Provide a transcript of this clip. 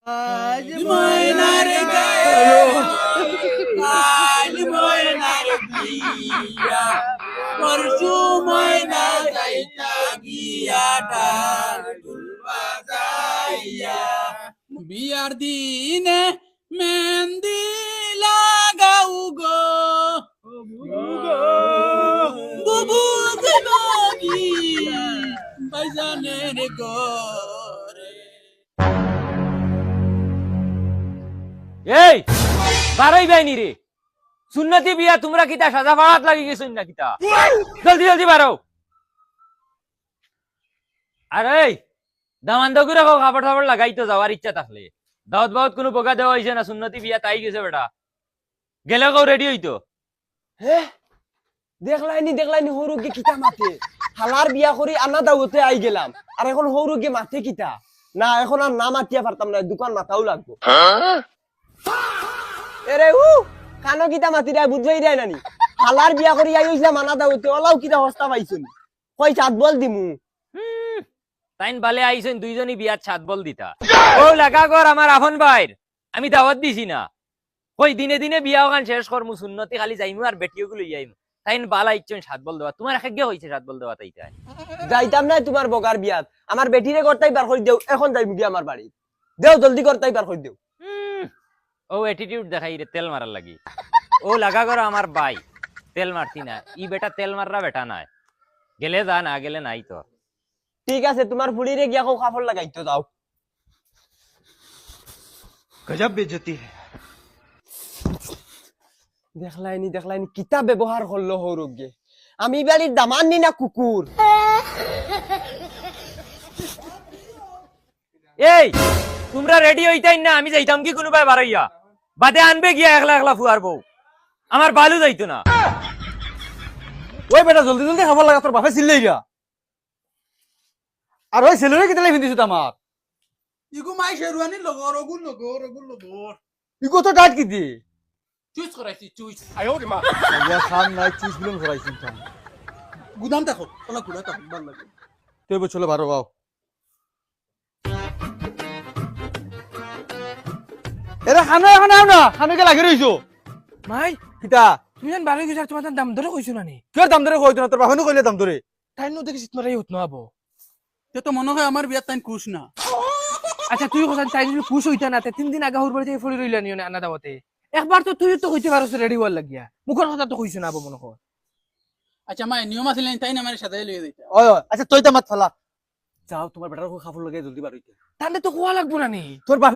আজ ময়নার গায়ে কাল ময়নার বিয়া পরশু ময়না যাইতা গিয়া ঢাকুল বাজাইয়া বিয়ার দিনে মেহেন্দি লাগাও গো বুবু দেবানি বাইজানের গরে। এই বারোই বাইনি রে সুন্নতি বিয়া তোমরা কিতা সাজা ফাড়াত লাগি গেছুন না কিতা জলদি জলদি বারো আরে দামান্দ করে কাপড় টাপড় লাগাই তো যাওয়ার ইচ্ছা থাকলে দাওয়াত বাওয়াত কোনো বোকা দেওয়া হয়েছে না সুন্নতি বিয়া তাই গেছে বেটা গেলে কেউ রেডি হইতো হে দেখলাইনি হরুকে কিতা মাতে হালার বিয়া করি আনা দাওতে আই গেলাম আর এখন হরুকে মাতে কিতা না এখন আর না মাতিয়া পারতাম না দোকান মাথাও লাগবো এরে কানো কিতা মাতি রে বুঝাই দেয় নানি হালার বিয়া করি আই হইছিলাম আনা দাওতে ওলাও কিতা হস্তা পাইছুন কই চাঁদ বল দিমু তাইন বালে আইছেন দুইজনই বিয়ার ছাদ বল দিতা ও লাগা কর আমার আফন ভাইর আমি দাওয়াত দিছি না কই দিনে দিনে বিয়া ওখান শেষ করমু সুন্নতি খালি যাইমু আর বেটিও গুলো যাইমু তাইন বালা ইচ্ছন সাত বল দেওয়া তোমার একে হইছে সাত বল দেওয়া তাইটা যাইতাম না তোমার বগার বিয়াত আমার বেটিরে করতাই বার কই দেও এখন যাইমু কি আমার বাড়ি দেও জলদি করতাই বার কই দেও ও অ্যাটিটিউড দেখাই রে তেল মারার লাগি ও লাগা করো আমার ভাই তেল মারতি না ই বেটা তেল মাররা বেটা নাই গেলে যা না গেলে নাই তো ঠিক আছে তোমার ফুলিরে গিয়া কো কাপড় লাগাইতো যাও গজব বেজতি হে দেখলাইনি কিতা ব্যবহার করলো হরুগে আমি বাড়ির দামান নি না কুকুর এই তোমরা রেডি হইতাই না আমি যাইতাম কি কোনো ভাই বাড়াইয়া বাদে আনবে গিয়া একলা একলা ফুয়ার বউ আমার বালু যাইতো না ওই বেটা জলদি জলদি খাবার লাগা তোর বাপে চিল্লাই গা আর ওই ছেলেরে কেটে ফিন্দিছো আমার ইগু মাই শেরওয়ানি লগর লগর ইগো তো ডাট কি দি চুইস করাইছি চুইস আইয়া খান নাই চিজ বিলম করাইছিন খান গুদাম দেখো ওলা গুদা তো ভালো লাগে তুই বছলে বারো গাও এরা খানো এখন আও না খানোকে লাগি রইছো মাই কিতা তুমি জান বারো গেছার তোমার দাম ধরে কইছো না নি কিয় দাম ধরে কইতো না তোর বাপেনো কইলে দাম ধরে তাই নো দেখিস তোমার এই হতো আবো তে তো মনে হয় আমার বিয়ার টাইম খুশ না আচ্ছা তুই কোথায় তাই যদি খুশ হইতা না 3 দিন আগে হুর বাড়ি থেকে ফড়ি রইলা নিও না আনা দাওতে একবার তো তুই তো কইতে পারছ রেডি হওয়ার লাগিয়া মুখের কথা তো কইছো না আবো মনে কর আচ্ছা মাই নিয়ম আছিল তাই না আমার সাথে লইয়া দিতা ওই আচ্ছা তুই তো মাত ফালা যাও তোমার বেটার কাপড় লাগাই জলদি বার হইতে তাহলে তো কোয়া লাগবো না নি তোর বাপ